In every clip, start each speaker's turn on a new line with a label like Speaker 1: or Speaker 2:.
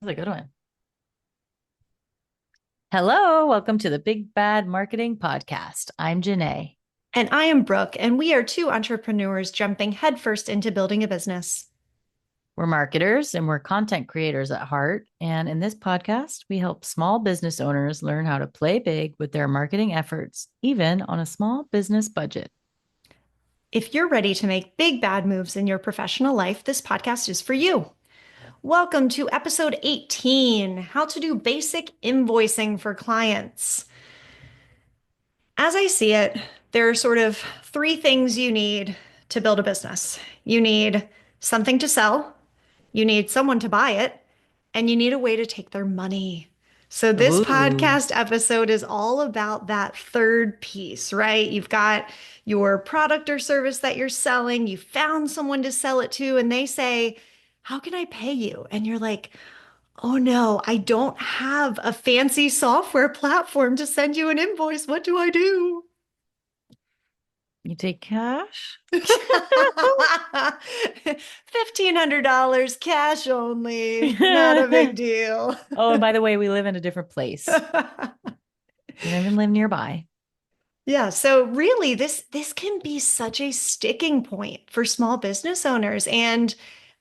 Speaker 1: a good one. Hello, welcome to the Big Bad Marketing Podcast. I'm Janae.
Speaker 2: And I am Brooke, and we are two entrepreneurs jumping headfirst into building a business.
Speaker 1: We're marketers and we're content creators at heart. And in this podcast, we help small business owners learn how to play big with their marketing efforts, even on a small business budget.
Speaker 2: If you're ready to make big bad moves in your professional life, this podcast is for you. Welcome to episode 18, How to Do Basic Invoicing for Clients. As I see it, there are sort of three things you need to build a business. You need something to sell, you need someone to buy it, and you need a way to take their money. So, this
Speaker 1: Ooh,
Speaker 2: podcast episode is all about that third piece, right? You've got your product or service that you're selling, you found someone to sell it to, and they say, "How can I pay you?" And you're like, "Oh no, I don't have a fancy software platform to send you an invoice. What do I do?"
Speaker 1: you take cash?
Speaker 2: $1,500 cash only. Not a big deal.
Speaker 1: Oh, and by the way, we live in a different place. We don't even live nearby.
Speaker 2: Yeah, so really this can be such a sticking point for small business owners. And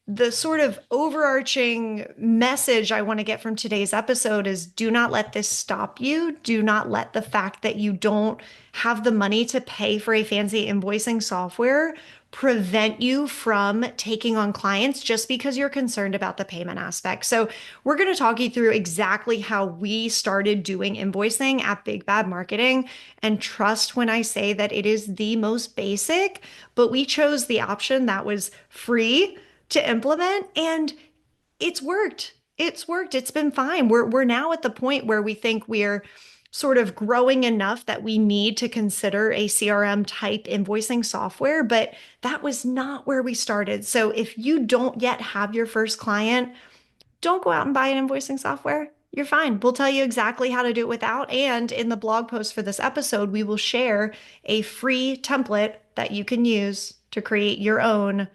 Speaker 2: the sort of overarching message I want to get from today's episode is do not let this stop you. Do not let the fact that you don't have the money to pay for a fancy invoicing software prevent you from taking on clients just because you're concerned about the payment aspect. So, we're going to talk you through exactly how we started doing invoicing at Big Bad Marketing. And trust when I say that it is the most basic, but we chose the option that was free to implement, and it's worked. It's worked. It's been fine. We're now at the point where we think we're sort of growing enough that we need to consider a CRM type invoicing software, but that was not where we started. So if you don't yet have your first client, don't go out and buy an invoicing software. You're fine. We'll tell you exactly how to do it without. And in the blog post for this episode, we will share a free template that you can use to create your own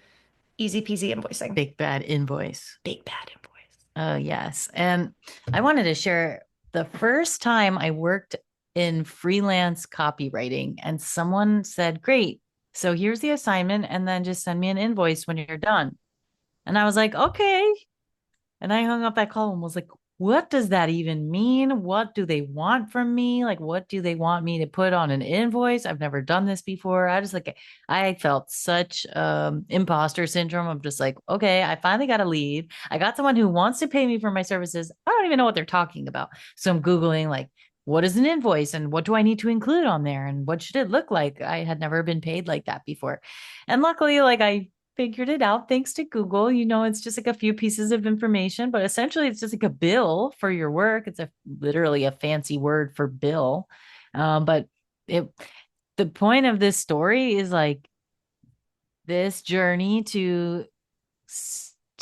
Speaker 2: easy peasy invoicing.
Speaker 1: Big bad invoice.
Speaker 2: Big bad invoice.
Speaker 1: Oh, yes. And I wanted to share the first time I worked in freelance copywriting, and someone said, great. So here's the assignment, and then just send me an invoice when you're done. And I was like, okay. And I hung up that call and was like, what does that even mean? What do they want from me? Like, what do they want me to put on an invoice? I've never done this before. I felt such imposter syndrome. I'm just like, okay, I finally got to leave. I got someone who wants to pay me for my services. I don't even know what they're talking about. So I'm Googling, like, what is an invoice and what do I need to include on there? And what should it look like? I had never been paid like that before. And luckily, like, I figured it out thanks to Google. It's just like a few pieces of information, but essentially it's just like a bill for your work. It's a literally a fancy word for bill. But it the point of this story is like this journey to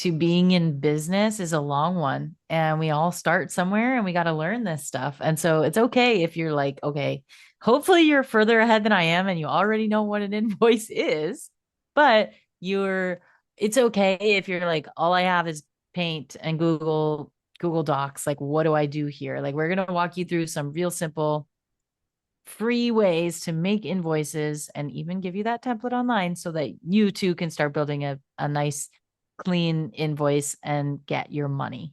Speaker 1: being in business is a long one, and we all start somewhere and we got to learn this stuff. And so it's okay if you're like, okay, hopefully you're further ahead than I am and you already know what an invoice is, but you're it's okay if you're like, all I have is Paint and Google Docs. Like, what do I do here? Like, we're going to walk you through some real simple free ways to make invoices and even give you that template online so that you too can start building a nice clean invoice and get your money.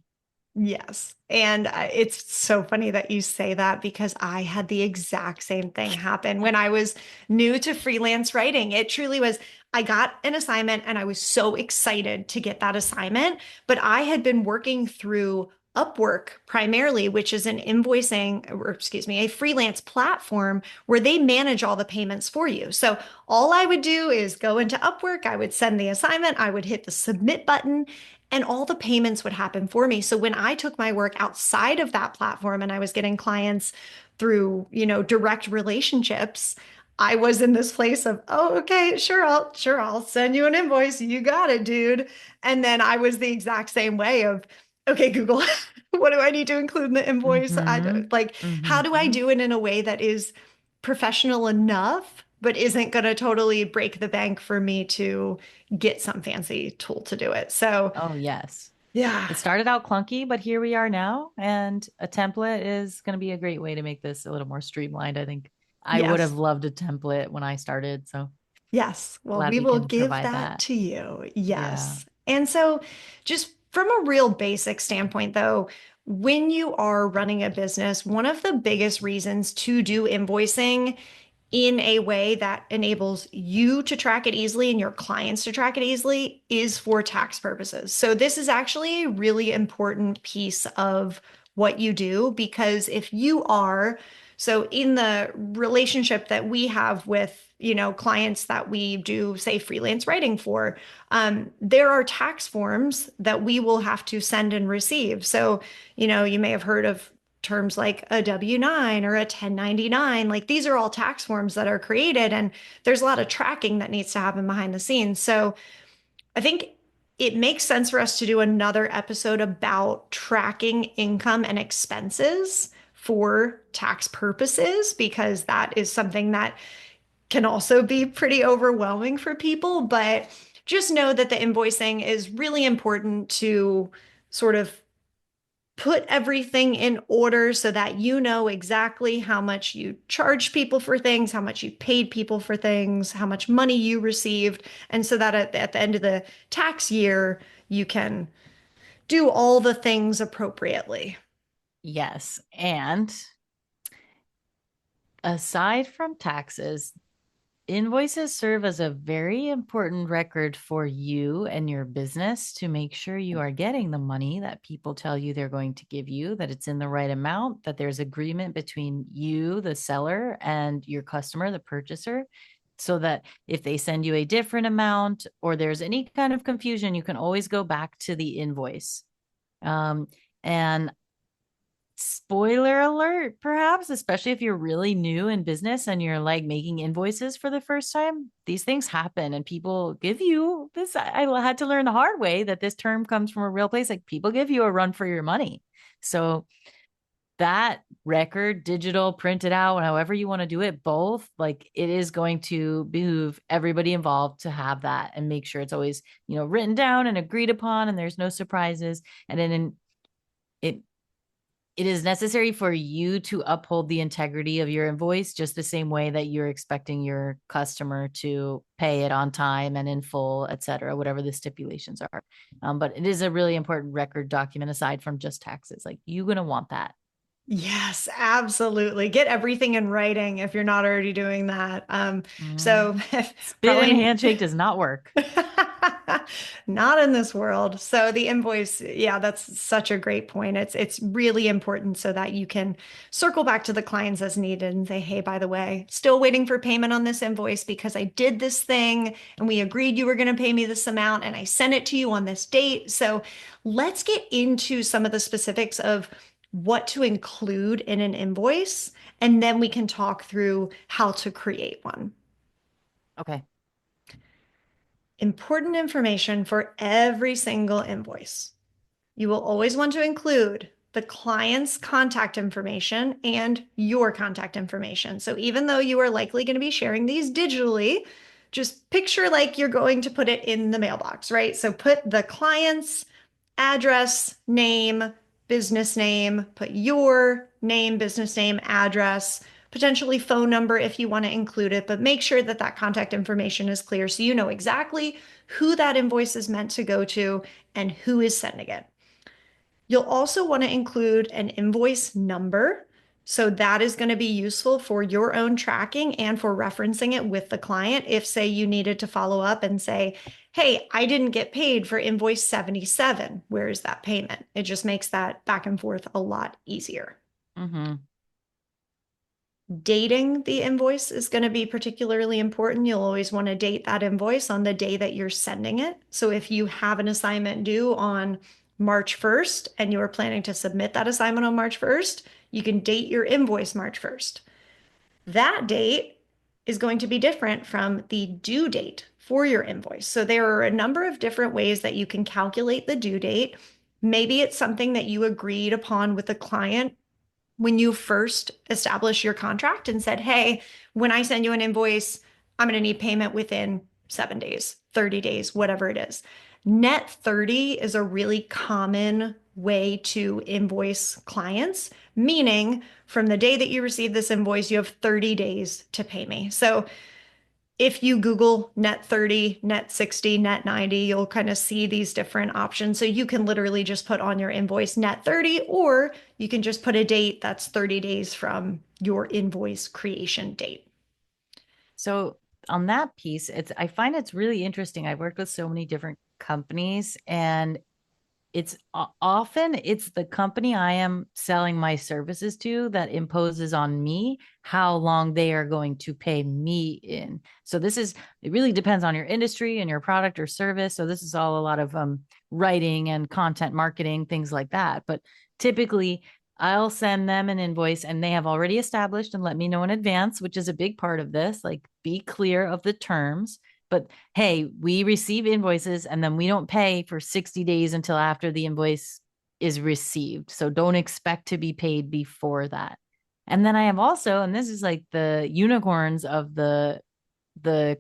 Speaker 2: Yes. And it's so funny that you say that because I had the exact same thing happen when I was new to freelance writing. It truly was, I got an assignment and I was so excited to get that assignment, but I had been working through Upwork primarily, which is an invoicing, or excuse me, a freelance platform where they manage all the payments for you. So all I would do is go into Upwork, I would send the assignment, I would hit the submit button, and all the payments would happen for me. So when I took my work outside of that platform and I was getting clients through, direct relationships, I was in this place of, oh, okay, sure I'll send you an invoice. You got it, dude. And then I was the exact same way of, okay, Google, what do I need to include in the invoice? I
Speaker 1: Mm-hmm.
Speaker 2: don't like, how do I
Speaker 1: Mm-hmm.
Speaker 2: do it in a way that is professional enough, but isn't going to totally break the bank for me to get some fancy tool to do it. So
Speaker 1: Oh, yes.
Speaker 2: Yeah.
Speaker 1: It started out clunky, but here we are now. And a template is going to be a great way to make this a little more streamlined. I think I would have
Speaker 2: Yes.
Speaker 1: loved a template when I started. So
Speaker 2: Yes. Well,
Speaker 1: glad
Speaker 2: we
Speaker 1: we
Speaker 2: will
Speaker 1: can
Speaker 2: give
Speaker 1: provide
Speaker 2: that
Speaker 1: that.
Speaker 2: to you.
Speaker 1: Yeah.
Speaker 2: Yes. And so, just from a real basic standpoint, though, when you are running a business, one of the biggest reasons to do invoicing in a way that enables you to track it easily and your clients to track it easily is for tax purposes. So, this is actually a really important piece of what you do because if you are, so in the relationship that we have with, clients that we do, say, freelance writing for, there are tax forms that we will have to send and receive. So, you may have heard of terms like a W-9 or a 1099. Like these are all tax forms that are created, and there's a lot of tracking that needs to happen behind the scenes. So I think it makes sense for us to do another episode about tracking income and expenses for tax purposes, because that is something that can also be pretty overwhelming for people. But just know that the invoicing is really important to sort of put everything in order so that you know exactly how much you charge people for things, how much you paid people for things, how much money you received. And so that at the end of the tax year, you can do all the things appropriately.
Speaker 1: Yes. And aside from taxes, invoices serve as a very important record for you and your business to make sure you are getting the money that people tell you they're going to give you, that it's in the right amount, that there's agreement between you, the seller, and your customer, the purchaser, so that if they send you a different amount or there's any kind of confusion, you can always go back to the invoice. And spoiler alert, perhaps, especially if you're really new in business and you're like making invoices for the first time, these things happen and people give you this. I had to learn the hard way that this term comes from a real place. Like people give you a run for your money. So that record, digital, printed out, however you want to do it, both, like it is going to behoove everybody involved to have that and make sure it's always, written down and agreed upon and there's no surprises. And then it it is necessary for you to uphold the integrity of your invoice just the same way that you're expecting your customer to pay it on time and in full, et cetera, whatever the stipulations are. But it is a really important record document aside from just taxes. Like you're going to want that.
Speaker 2: Yes, absolutely. Get everything in writing if you're not already doing that. So
Speaker 1: Mm. Spit and
Speaker 2: probably
Speaker 1: handshake does not work.
Speaker 2: not in this world. So the invoice, yeah, that's such a great point. It's really important so that you can circle back to the clients as needed and say, "Hey, by the way, still waiting for payment on this invoice because I did this thing and we agreed you were going to pay me this amount and I sent it to you on this date." So let's get into some of the specifics of what to include in an invoice, and then we can talk through how to create one.
Speaker 1: Okay.
Speaker 2: Important information for every single invoice. You will always want to include the client's contact information and your contact information. So even though you are likely going to be sharing these digitally, just picture like you're going to put it in the mailbox, right? So put the client's address, name, business name, put your name, business name, address, potentially phone number if you want to include it, but make sure that that contact information is clear so you know exactly who that invoice is meant to go to and who is sending it. You'll also want to include an invoice number. So that is going to be useful for your own tracking and for referencing it with the client. If, say, you needed to follow up and say, "Hey, I didn't get paid for invoice 77. Where is that payment?" It just makes that back and forth a lot easier.
Speaker 1: Mm-hmm.
Speaker 2: Dating the invoice is going to be particularly important. You'll always want to date that invoice on the day that you're sending it. So if you have an assignment due on March 1st and you are planning to submit that assignment on March 1st, you can date your invoice March 1st. That date is going to be different from the due date for your invoice. So there are a number of different ways that you can calculate the due date. Maybe it's something that you agreed upon with the client when you first established your contract and said, "Hey, when I send you an invoice, I'm going to need payment within 7 days, 30 days, whatever it is." Net 30 is a really common way to invoice clients, meaning from the day that you receive this invoice, you have 30 days to pay me. So if you Google net 30, net 60, net 90, you'll kind of see these different options. So you can literally just put on your invoice net 30, or you can just put a date that's 30 days from your invoice creation date.
Speaker 1: So on that piece, I find it's really interesting. I've worked with so many different companies, and often it's the company I am selling my services to that imposes on me how long they are going to pay me in. So it really depends on your industry and your product or service. So this is all a lot of writing and content marketing, things like that. But typically I'll send them an invoice and they have already established and let me know in advance, which is a big part of this. Like, be clear of the terms. But hey, we receive invoices and then we don't pay for 60 days until after the invoice is received. So don't expect to be paid before that. And then I have also, and this is like the unicorns of the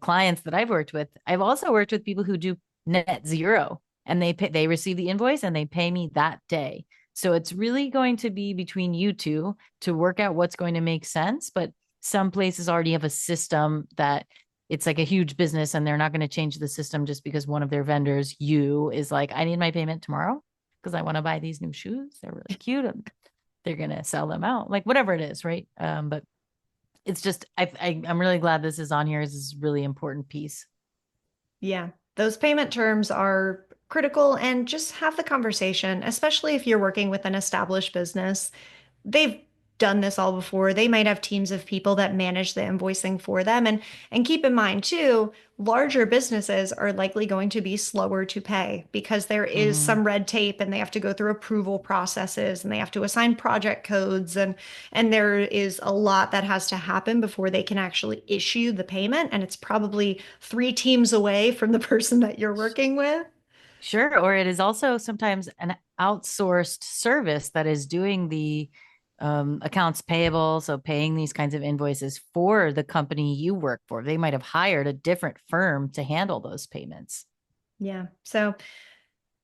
Speaker 1: clients that I've worked with. I've also worked with people who do net zero, and they receive the invoice and they pay me that day. So it's really going to be between you two to work out what's going to make sense. But some places already have a system that it's like a huge business and they're not going to change the system just because one of their vendors, you, is like, I need my payment tomorrow because I want to buy these new shoes. They're really cute. And they're going to sell them out, like whatever it is. Right. But it's just, I'm really glad this is on here. This is a really important piece.
Speaker 2: Yeah, those payment terms are critical, and just have the conversation, especially if you're working with an established business. They've done this all before. They might have teams of people that manage the invoicing for them. And keep in mind too, larger businesses are likely going to be slower to pay because there is
Speaker 1: Mm-hmm.
Speaker 2: some red tape and they have to go through approval processes and they have to assign project codes, and there is a lot that has to happen before they can actually issue the payment. And it's probably three teams away from the person that you're working with.
Speaker 1: Sure. Or it is also sometimes an outsourced service that is doing the accounts payable. So paying these kinds of invoices for the company you work for. They might have hired a different firm to handle those payments.
Speaker 2: Yeah. So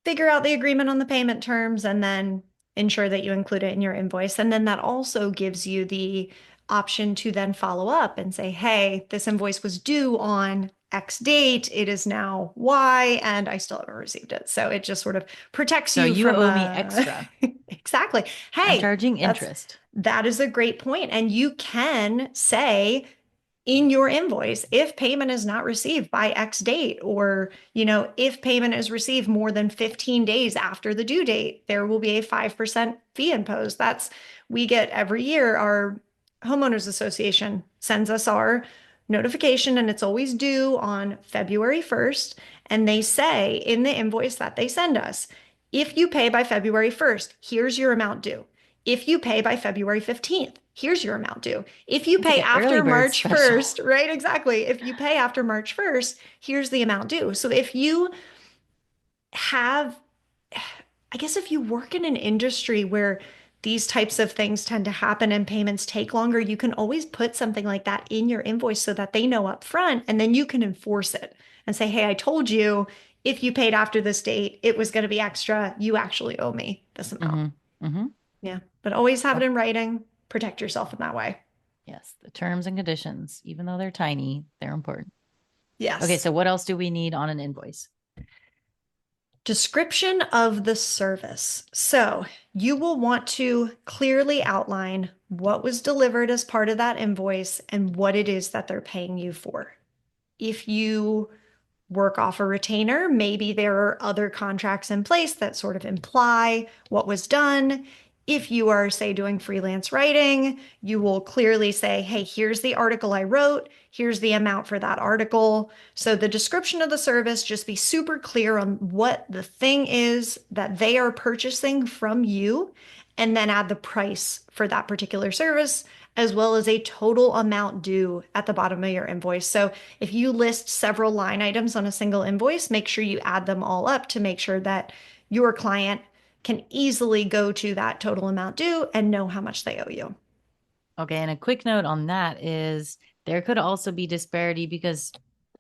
Speaker 2: figure out the agreement on the payment terms and then ensure that you include it in your invoice. And then that also gives you the option to then follow up and say, hey, this invoice was due on X date. It is now Y, and I still haven't received it. So it just sort of protects
Speaker 1: So
Speaker 2: you
Speaker 1: you
Speaker 2: from
Speaker 1: owe me extra.
Speaker 2: exactly.
Speaker 1: I'm
Speaker 2: Hey,
Speaker 1: charging
Speaker 2: that's
Speaker 1: interest.
Speaker 2: that is a great point. And you can say, in your invoice, if payment is not received by X date, or, if payment is received more than 15 days after the due date, there will be a 5% fee imposed. We get every year, our homeowners association sends us our notification, and it's always due on February 1st. And they say in the invoice that they send us, if you pay by February 1st, here's your amount due. If you pay by February 15th, here's your amount due. If you
Speaker 1: It's like
Speaker 2: pay
Speaker 1: an early
Speaker 2: after
Speaker 1: bird
Speaker 2: March
Speaker 1: special.
Speaker 2: 1st, right? Exactly. If you pay after March 1st, here's the amount due. So if you have, I guess if you work in an industry where these types of things tend to happen and payments take longer, you can always put something like that in your invoice so that they know up front, and then you can enforce it and say, hey, I told you if you paid after this date, it was going to be extra. You actually owe me this amount.
Speaker 1: Mm-hmm. Mm-hmm.
Speaker 2: Yeah. But always have it
Speaker 1: Oh,
Speaker 2: in writing, protect yourself in that way.
Speaker 1: yes. The terms and conditions, even though they're tiny, they're important. Okay.
Speaker 2: Yes.
Speaker 1: So what else do we need on an invoice?
Speaker 2: Description of the service. So you will want to clearly outline what was delivered as part of that invoice and what it is that they're paying you for. If you work off a retainer, maybe there are other contracts in place that sort of imply what was done. If you are, say, doing freelance writing, you will clearly say, hey, here's the article I wrote, here's the amount for that article. So the description of the service, just be super clear on what the thing is that they are purchasing from you, and then add the price for that particular service, as well as a total amount due at the bottom of your invoice. So if you list several line items on a single invoice, make sure you add them all up to make sure that your client can easily go to that total amount due and know how much they owe you.
Speaker 1: Okay. And a quick note on that is there could also be disparity because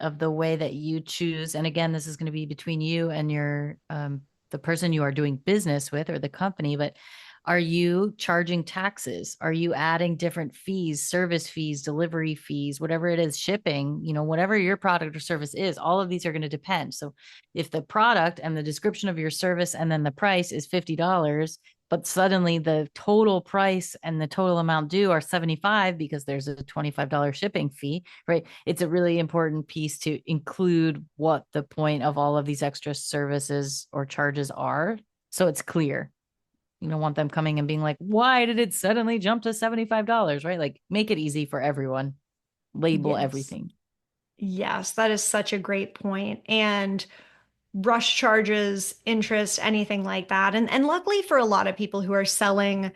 Speaker 1: of the way that you choose. And again, this is going to be between you and your the person you are doing business with or the company, but are you charging taxes? Are you adding different fees, service fees, delivery fees, whatever it is, shipping, whatever your product or service is, all of these are going to depend. So if the product and the description of your service and then the price is $50, but suddenly the total price and the total amount due are 75 because there's a $25 shipping fee, right? It's a really important piece to include what the point of all of these extra services or charges are. So it's clear. You don't want them coming and being like, why did it suddenly jump to $75? Right? Like, make it easy for everyone. Label
Speaker 2: Yes.
Speaker 1: everything.
Speaker 2: Yes, that is such a great point. And rush charges, interest, anything like that. And luckily for a lot of people who are selling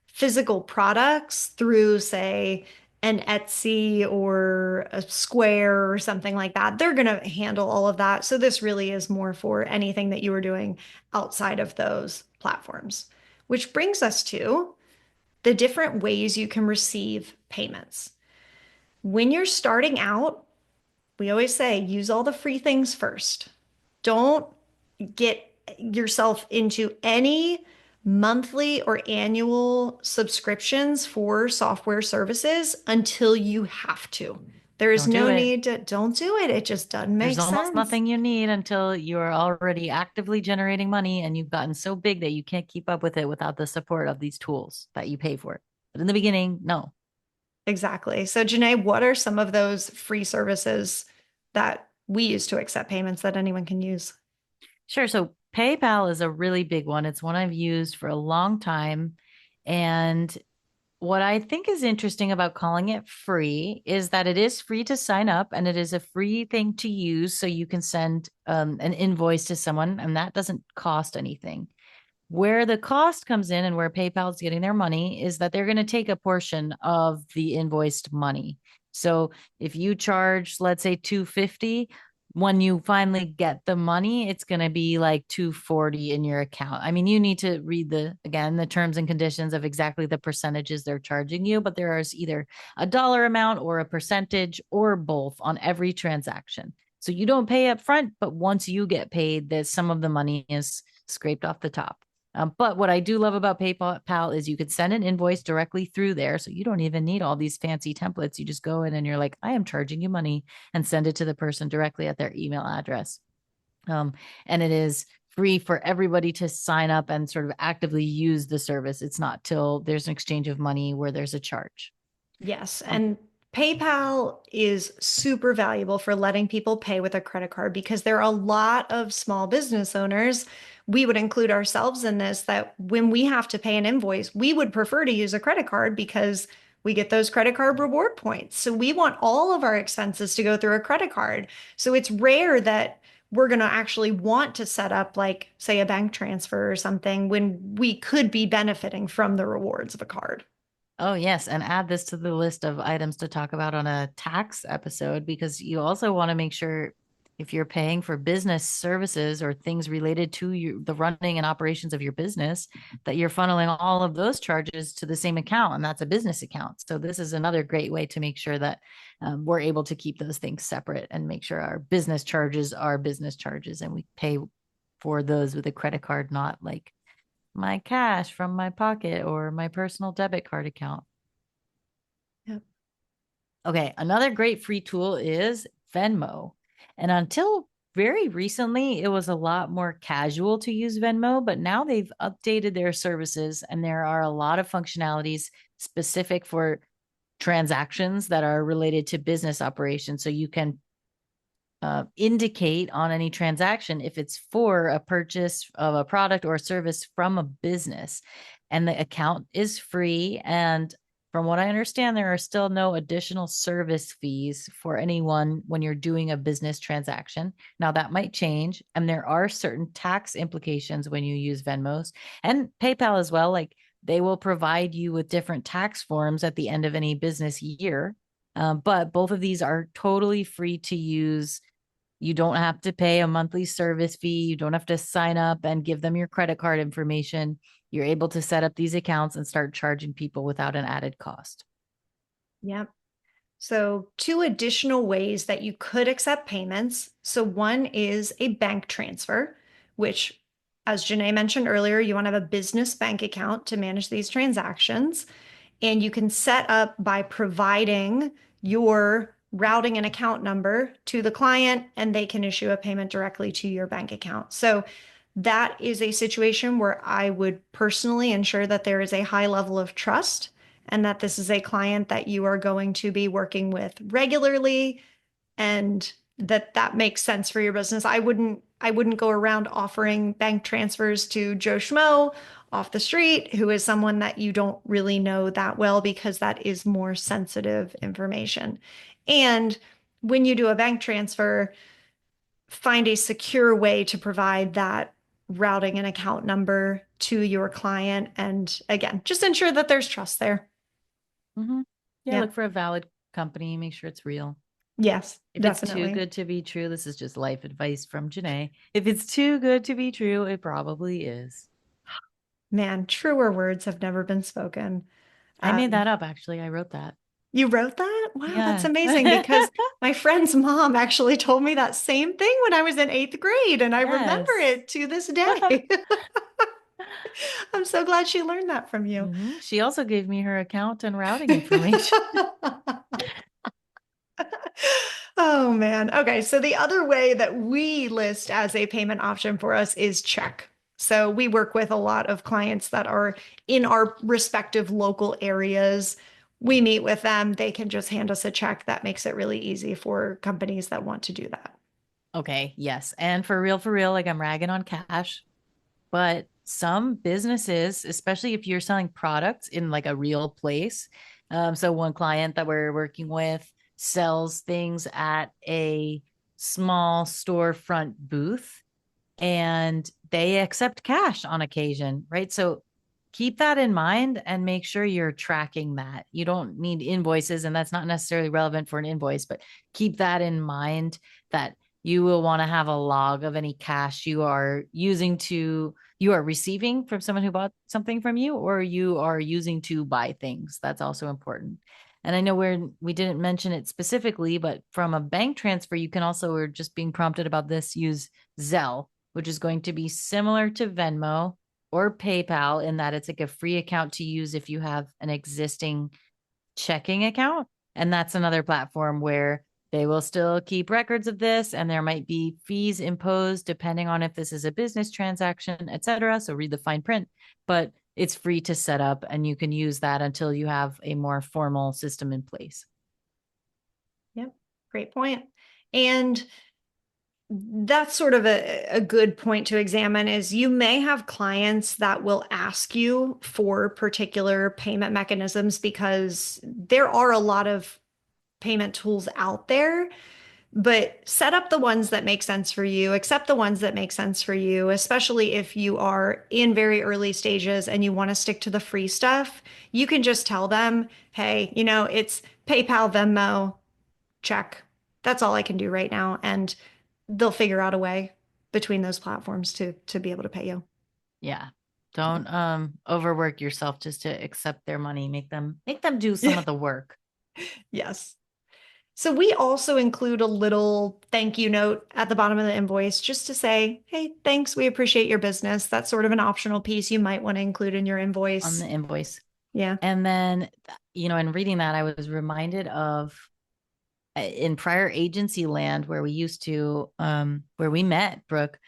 Speaker 2: physical products through, say, an Etsy or a Square or something like that, they're going to handle all of that. So this really is more for anything that you are doing outside of those platforms. Which brings us to the different ways you can receive payments. When you're starting out, we always say use all the free things first. Don't get yourself into any monthly or annual subscriptions for software services until you have to. There is
Speaker 1: Don't do
Speaker 2: no
Speaker 1: it.
Speaker 2: need to, don't do it. It just doesn't
Speaker 1: There's
Speaker 2: make
Speaker 1: almost
Speaker 2: sense.
Speaker 1: nothing you need until you're already actively generating money and you've gotten so big that you can't keep up with it without the support of these tools that you pay for. But in the beginning, no.
Speaker 2: Exactly. So, Janae, what are some of those free services that we use to accept payments that anyone can use?
Speaker 1: Sure. So PayPal is a really big one. It's one I've used for a long time. And what I think is interesting about calling it free is that it is free to sign up and it is a free thing to use. So you can send an invoice to someone and that doesn't cost anything. Where the cost comes in and where PayPal is getting their money is that they're going to take a portion of the invoiced money. So if you charge, let's say 250, when you finally get the money, it's going to be like 240 in your account. I mean, you need to read the terms and conditions of exactly the percentages they're charging you, but there is either a dollar amount or a percentage or both on every transaction. So you don't pay up front, but once you get paid, there's some of the money is scraped off the top. But what I do love about PayPal is you could send an invoice directly through there. So you don't even need all these fancy templates. You just go in and you're like, I am charging you money and send it to the person directly at their email address. And it is free for everybody to sign up and sort of actively use the service. It's not till there's an exchange of money where there's a charge.
Speaker 2: Yes,
Speaker 1: Um,
Speaker 2: and PayPal is super valuable for letting people pay with a credit card because there are a lot of small business owners. We would include ourselves in this that when we have to pay an invoice, we would prefer to use a credit card because we get those credit card reward points. So we want all of our expenses to go through a credit card. So it's rare that we're going to actually want to set up, like, say, a bank transfer or something when we could be benefiting from the rewards of a card.
Speaker 1: Oh, yes. And add this to the list of items to talk about on a tax episode because you also want to make sure if you're paying for business services or things related to the running and operations of your business, that you're funneling all of those charges to the same account. And that's a business account. So, this is another great way to make sure that we're able to keep those things separate and make sure our business charges are business charges and we pay for those with a credit card, not like my cash from my pocket or my personal debit card account.
Speaker 2: Yep.
Speaker 1: Okay, another great free tool is Venmo. And until very recently, it was a lot more casual to use Venmo, but now they've updated their services and there are a lot of functionalities specific for transactions that are related to business operations. So you can indicate on any transaction if it's for a purchase of a product or a service from a business. And the account is free. And from what I understand, there are still no additional service fees for anyone when you're doing a business transaction. Now, that might change. And there are certain tax implications when you use Venmos and PayPal as well. Like they will provide you with different tax forms at the end of any business year. But both of these are totally free to use. You don't have to pay a monthly service fee. You don't have to sign up and give them your credit card information. You're able to set up these accounts and start charging people without an added cost.
Speaker 2: Yep. So, two additional ways that you could accept payments. So, one is a bank transfer, which, as Janae mentioned earlier, you want to have a business bank account to manage these transactions. And you can set up by providing your routing and account number to the client, and they can issue a payment directly to your bank account. So, that is a situation where I would personally ensure that there is a high level of trust and that this is a client that you are going to be working with regularly and that that makes sense for your business. I wouldn't go around offering bank transfers to Joe Schmo off the street who is someone that you don't really know that well because that is more sensitive information. And when you do a bank transfer, find a secure way to provide that routing and account number to your client. And again, just ensure that there's trust there.
Speaker 1: Mm-hmm. Yeah,
Speaker 2: Yeah.
Speaker 1: look for a valid company, make sure it's real.
Speaker 2: Yes,
Speaker 1: If it's too
Speaker 2: definitely.
Speaker 1: good to be true, this is just life advice from Janae. If it's too good to be true, it probably is.
Speaker 2: Man, truer words have never been spoken.
Speaker 1: I made
Speaker 2: Um,
Speaker 1: that up, actually. I wrote that.
Speaker 2: you wrote that? Wow, that's
Speaker 1: Yeah.
Speaker 2: amazing because my friend's mom actually told me that same thing when I was in eighth grade, and I remember
Speaker 1: Yes.
Speaker 2: it to this day. I'm so glad she learned that from you.
Speaker 1: She also gave me her account and routing information.
Speaker 2: Oh man. Okay. So the other way that we list as a payment option for us is check. So we work with a lot of clients that are in our respective local areas. We meet with them. They can just hand us a check. That makes it really easy for companies that want to do that.
Speaker 1: Okay, yes. And for real, like I'm ragging on cash, but some businesses, especially if you're selling products in like a real place. So one client that we're working with sells things at a small storefront booth and they accept cash on occasion, right? So keep that in mind and make sure you're tracking that. You don't need invoices, and that's not necessarily relevant for an invoice, but keep that in mind that you will want to have a log of any cash you are receiving from someone who bought something from you or you are using to buy things. That's also important. And I know we didn't mention it specifically, but from a bank transfer, you can also, we're just being prompted about this, use Zelle, which is going to be similar to Venmo or PayPal in that it's like a free account to use if you have an existing checking account. And that's another platform where they will still keep records of this and there might be fees imposed depending on if this is a business transaction, etc. So read the fine print, but it's free to set up and you can use that until you have a more formal system in place.
Speaker 2: Yep. Great point. And that's sort of a good point to examine is you may have clients that will ask you for particular payment mechanisms because there are a lot of payment tools out there, but set up the ones that make sense for you, accept the ones that make sense for you, especially if you are in very early stages and you want to stick to the free stuff. You can just tell them, hey, it's PayPal, Venmo, check. That's all I can do right now. And they'll figure out a way between those platforms to be able to pay you.
Speaker 1: Yeah. Don't overwork yourself just to accept their money. Make them do some of the work.
Speaker 2: Yes. So we also include a little thank you note at the bottom of the invoice just to say, hey, thanks, we appreciate your business. That's sort of an optional piece you might want to include in your
Speaker 1: On
Speaker 2: invoice.
Speaker 1: the invoice.
Speaker 2: Yeah.
Speaker 1: And then, in reading that, I was reminded of in prior agency land where we used to, where we met, Brooke,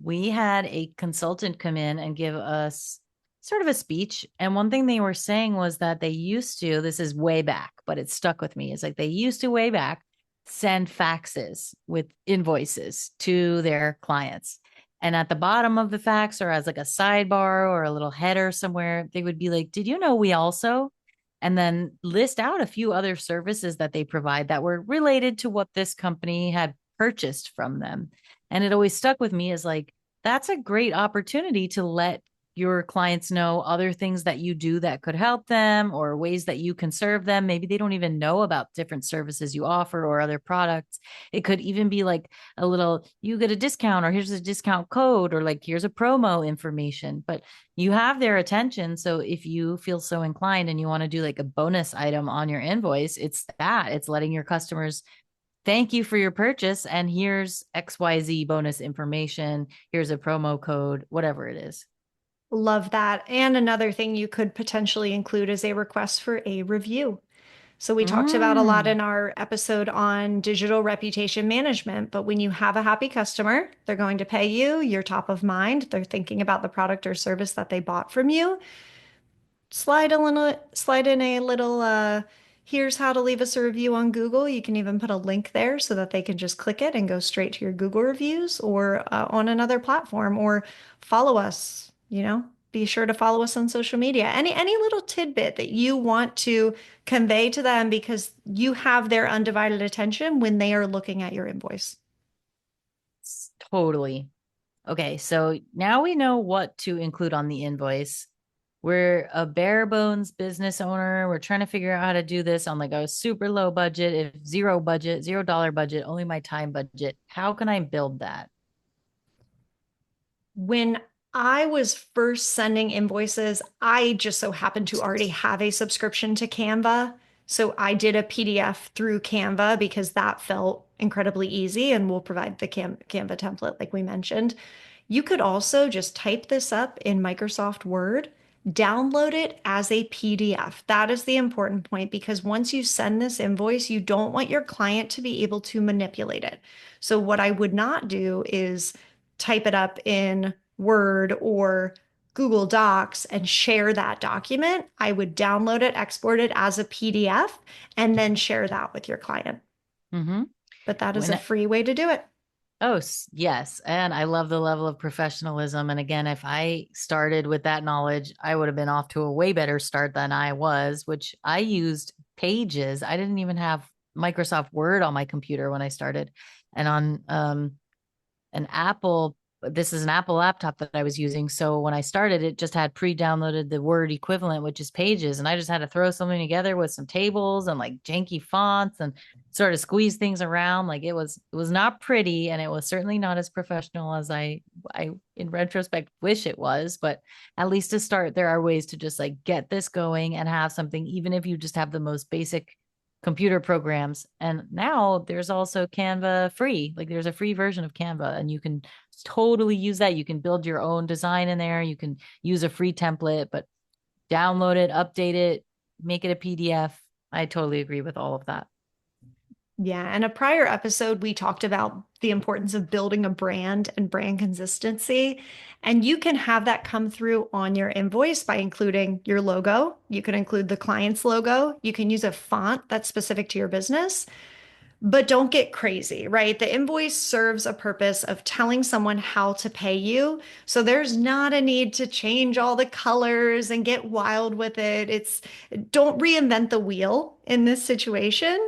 Speaker 1: we had a consultant come in and give us sort of a speech. And one thing they were saying was that they used to, this is way back, but it stuck with me. It's like they used to way back send faxes with invoices to their clients. And at the bottom of the fax, or as like a sidebar or a little header somewhere, they would be like, did you know we also? And then list out a few other services that they provide that were related to what this company had purchased from them. And it always stuck with me as like, that's a great opportunity to let your clients know other things that you do that could help them or ways that you can serve them. Maybe they don't even know about different services you offer or other products. It could even be like a little, you get a discount, or here's a discount code, or like here's a promo information. But you have their attention. So if you feel so inclined and you want to do like a bonus item on your invoice, it's letting your customers thank you for your purchase. And here's XYZ bonus information. Here's a promo code, whatever it is.
Speaker 2: Love that. And another thing you could potentially include is a request for a review. So we talked about a lot
Speaker 1: Mm,
Speaker 2: in our episode on digital reputation management, but when you have a happy customer, they're going to pay you, you're top of mind, they're thinking about the product or service that they bought from you. Slide in a little here's how to leave us a review on Google. You can even put a link there so that they can just click it and go straight to your Google reviews or on another platform or follow us, be sure to follow us on social media. Any little tidbit that you want to convey to them because you have their undivided attention when they are looking at your invoice.
Speaker 1: totally. Okay, so now we know what to include on the invoice. We're a bare bones business owner. We're trying to figure out how to do this on like a super low budget, if zero budget, $0 budget, only my time budget. How can I build that?
Speaker 2: When I was first sending invoices, I just so happened to already have a subscription to Canva. So I did a PDF through Canva because that felt incredibly easy, and we'll provide the Canva template like we mentioned. You could also just type this up in Microsoft Word, download it as a PDF. That is the important point because once you send this invoice, you don't want your client to be able to manipulate it. So, what I would not do is type it up in Word or Google Docs and share that document. I would download it, export it as a PDF, and then share that with your client.
Speaker 1: Mm-hmm.
Speaker 2: But that is a
Speaker 1: When
Speaker 2: free way to do it.
Speaker 1: Oh, yes. And I love the level of professionalism. And again, if I started with that knowledge, I would have been off to a way better start than I was, which I used Pages. I didn't even have Microsoft Word on my computer when I started. And on an Apple, this is an Apple laptop that I was using. So when I started, it just had pre-downloaded the Word equivalent, which is Pages. And I just had to throw something together with some tables and like janky fonts and sort of squeeze things around. Like it was not pretty, and it was certainly not as professional as I in retrospect wish it was. But at least to start, there are ways to just like get this going and have something, even if you just have the most basic computer programs. And now there's also Canva free. Like there's a free version of Canva, and you can totally use that. You can build your own design in there. You can use a free template, but download it, update it, make it a PDF. I totally agree with all of that.
Speaker 2: Yeah, in a prior episode, we talked about the importance of building a brand and brand consistency. And you can have that come through on your invoice by including your logo. You can include the client's logo. You can use a font that's specific to your business. But don't get crazy, right? The invoice serves a purpose of telling someone how to pay you. So there's not a need to change all the colors and get wild with it. Don't reinvent the wheel in this situation.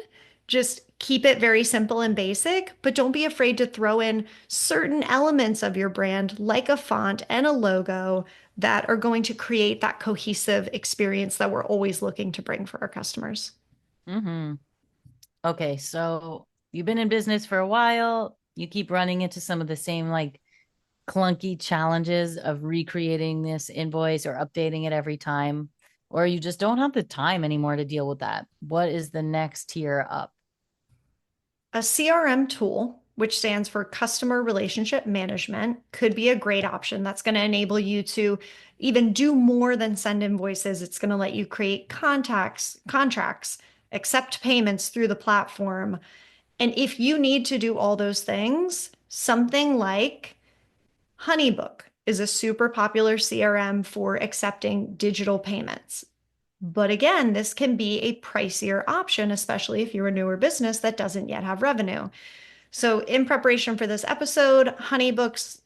Speaker 2: Just keep it very simple and basic, but don't be afraid to throw in certain elements of your brand, like a font and a logo, that are going to create that cohesive experience that we're always looking to bring for our customers.
Speaker 1: Mm-hmm. Okay, so you've been in business for a while. You keep running into some of the same like clunky challenges of recreating this invoice or updating it every time, or you just don't have the time anymore to deal with that. What is the next tier up?
Speaker 2: A CRM tool, which stands for Customer Relationship Management, could be a great option. That's going to enable you to even do more than send invoices. It's going to let you create contracts, accept payments through the platform. And if you need to do all those things, something like Honeybook is a super popular CRM for accepting digital payments. But again, this can be a pricier option, especially if you're a newer business that doesn't yet have revenue. So, in preparation for this episode, Honeybook's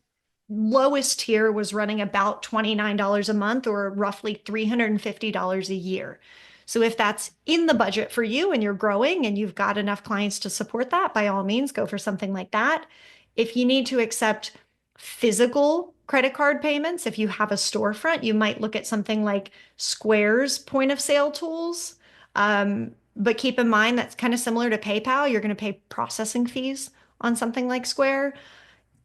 Speaker 2: lowest tier was running about $29 a month or roughly $350 a year. So, if that's in the budget for you and you're growing and you've got enough clients to support that, by all means, go for something like that. If you need to accept physical credit card payments. If you have a storefront, you might look at something like Square's point of sale tools. But keep in mind that's kind of similar to PayPal. You're going to pay processing fees on something like Square.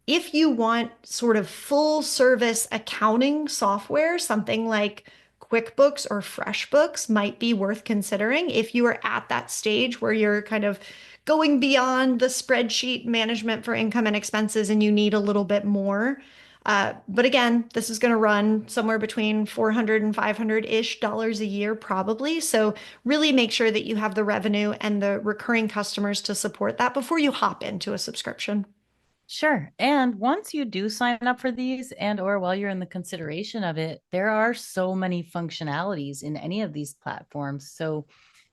Speaker 2: If you want sort of full service accounting software, something like QuickBooks or FreshBooks might be worth considering if you are at that stage where you're kind of going beyond the spreadsheet management for income and expenses and you need a little bit more. But again, this is going to run somewhere between 400 and 500-ish dollars a year, probably. So really make sure that you have the revenue and the recurring customers to support that before you hop into a subscription.
Speaker 1: Sure. And once you do sign up for these and or while you're in the consideration of it, there are so many functionalities in any of these platforms. So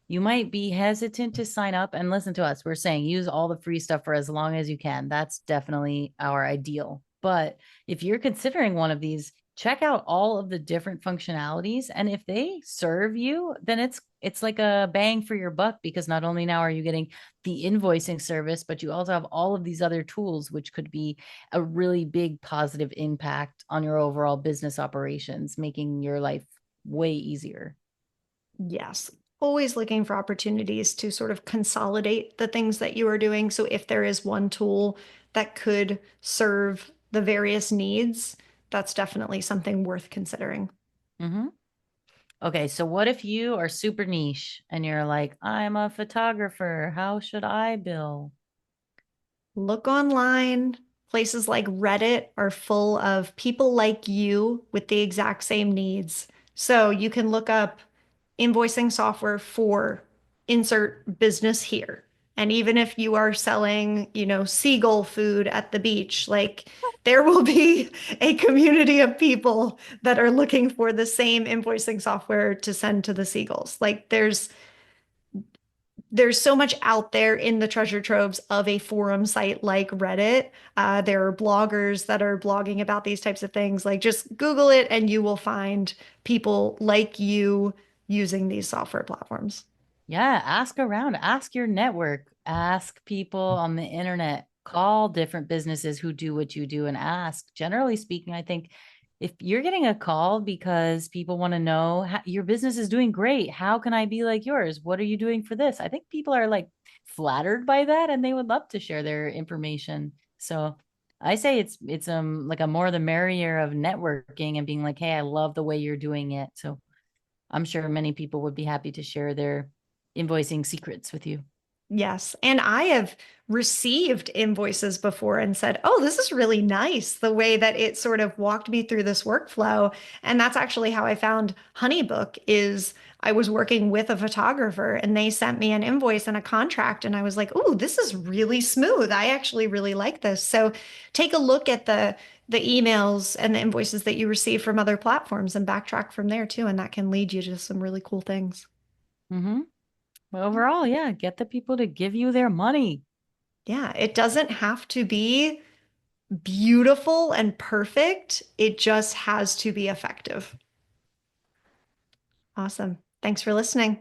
Speaker 1: you might be hesitant to sign up and listen to us. We're saying use all the free stuff for as long as you can. That's definitely our ideal. But if you're considering one of these, check out all of the different functionalities. And if they serve you, then it's like a bang for your buck because not only now are you getting the invoicing service, but you also have all of these other tools, which could be a really big positive impact on your overall business operations, making your life way easier.
Speaker 2: Yes, always looking for opportunities to sort of consolidate the things that you are doing. So if there is one tool that could serve the various needs, that's definitely something worth considering.
Speaker 1: Mm-hmm. Okay, so what if you are super niche and you're like, I'm a photographer. How should I bill?
Speaker 2: Look online. Places like Reddit are full of people like you with the exact same needs. So you can look up invoicing software for insert business here. And even if you are selling, seagull food at the beach, like there will be a community of people that are looking for the same invoicing software to send to the seagulls. Like there's so much out there in the treasure troves of a forum site like Reddit. There are bloggers that are blogging about these types of things. Like just Google it and you will find people like you using these software platforms.
Speaker 1: Yeah, ask around, ask your network, ask people on the internet, call different businesses who do what you do and ask. Generally speaking, I think if you're getting a call because people want to know how, your business is doing great, how can I be like yours? What are you doing for this? I think people are like flattered by that and they would love to share their information. So I say it's like a more the merrier of networking and being like, hey, I love the way you're doing it. So I'm sure many people would be happy to share their invoicing secrets with you.
Speaker 2: Yes. And I have received invoices before and said, oh, this is really nice, the way that it sort of walked me through this workflow. And that's actually how I found HoneyBook is I was working with a photographer and they sent me an invoice and a contract. And I was like, oh, this is really smooth. I actually really like this. So take a look at the emails and the invoices that you receive from other platforms and backtrack from there too. And that can lead you to some really cool things.
Speaker 1: Mm-hmm. But overall, yeah, get the people to give you their money.
Speaker 2: Yeah, it doesn't have to be beautiful and perfect. It just has to be effective. Awesome. Thanks for listening.